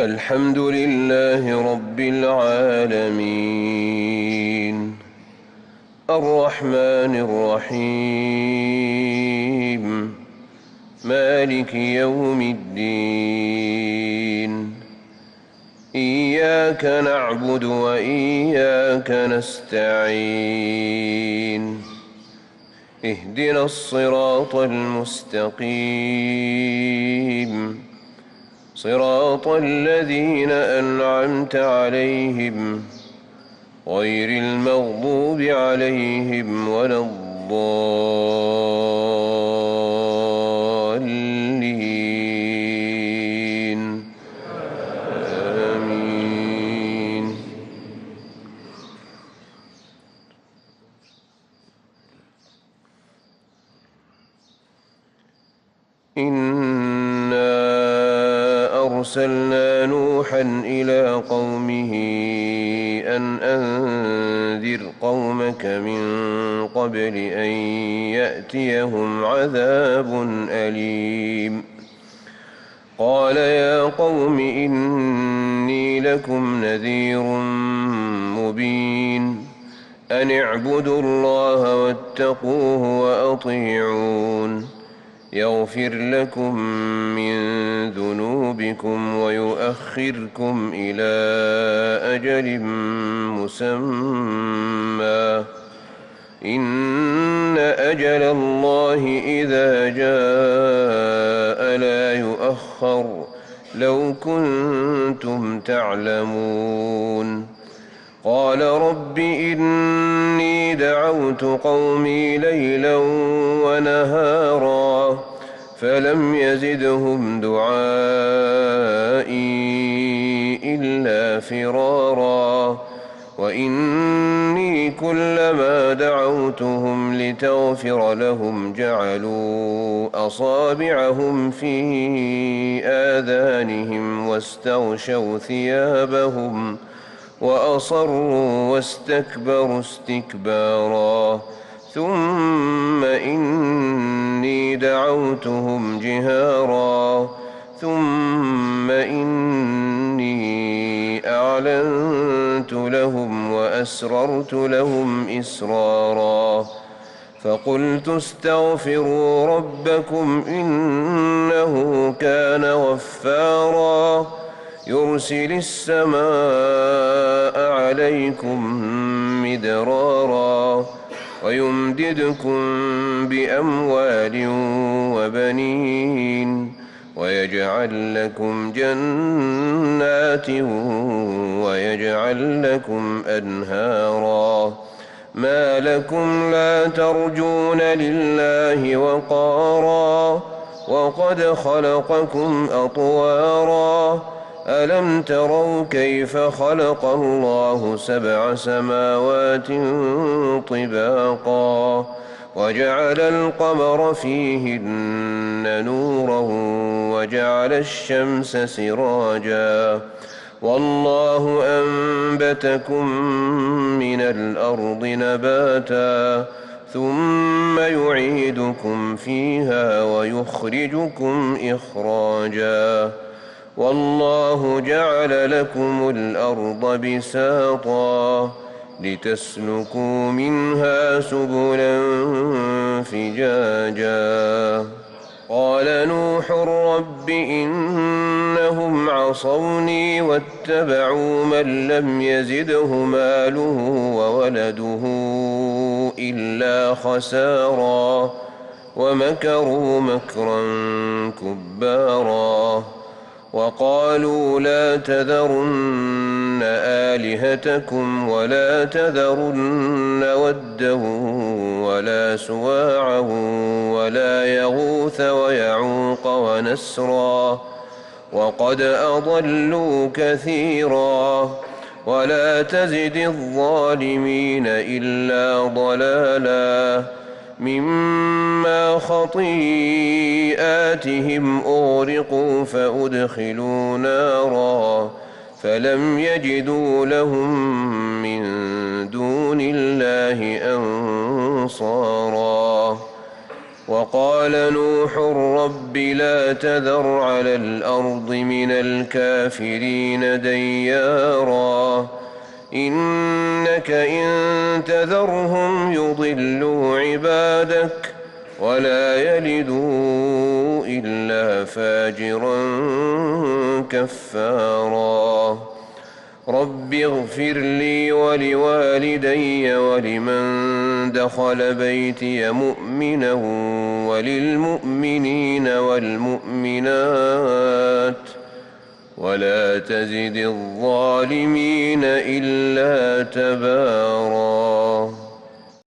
الحمد لله رب العالمين الرحمن الرحيم مالك يوم الدين إياك نعبد وإياك نستعين اهدنا الصراط المستقيم صراط الذين أنعمت عليهم غير المغضوب عليهم ولا الضالين آمين. أرسلنا نوحا إلى قومه أن أنذر قومك من قبل أن يأتيهم عذاب أليم. قال يا قوم إني لكم نذير مبين أن اعبدوا الله واتقوه وأطيعون يغفر لكم من ذنوبكم ويؤخركم إلى أجل مسمى إن أجل الله إذا جاء لا يؤخر لو كنتم تعلمون. قال رب إني دعوت قومي ليلا ونهارا فلم يزدهم دعائي إلا فرارا وإني كلما دعوتهم لتغفر لهم جعلوا أصابعهم في آذانهم واستغشوا ثيابهم وأصروا واستكبروا استكبارا ثم إني دعوتهم جهارا ثم إني أعلنت لهم وأسررت لهم إسرارا فقلت استغفروا ربكم إنه كان غفارا يرسل السماء عليكم مدرارا ويمددكم بأموال وبنين ويجعل لكم جنات ويجعل لكم أنهارا ما لكم لا ترجون لله وقارا وقد خلقكم أطوارا ألم تروا كيف خلق الله 7 سماوات طباقا وجعل القمر فيهن نورا وجعل الشمس سراجا والله أنبتكم من الأرض نباتا ثم يعيدكم فيها ويخرجكم إخراجا والله جعل لكم الأرض بساطا لتسلكوا منها سبلا فجاجا. قال نوح رب إنهم عصوني واتبعوا من لم يزده ماله وولده إلا خسارا ومكروا مكرا كبارا وقالوا لا تذرن آلهتكم ولا تذرن ودا ولا سواعا ولا يغوث ويعوق ونسرا وقد أضلوا كثيرا ولا تزد الظالمين إلا ضلالا مما خطيئاتهم أغرقوا فأدخلوا نارا فلم يجدوا لهم من دون الله أنصارا وقال نوح رب لا تذر على الأرض من الكافرين ديارا إنك إن تذرهم يضلوا عبادك ولا يلدوا إلا فاجرا كفارا رب اغفر لي ولوالدي ولمن دخل بيتي مؤمنا وللمؤمنين والمؤمنات ولا تزد الظالمين إلا تباراً.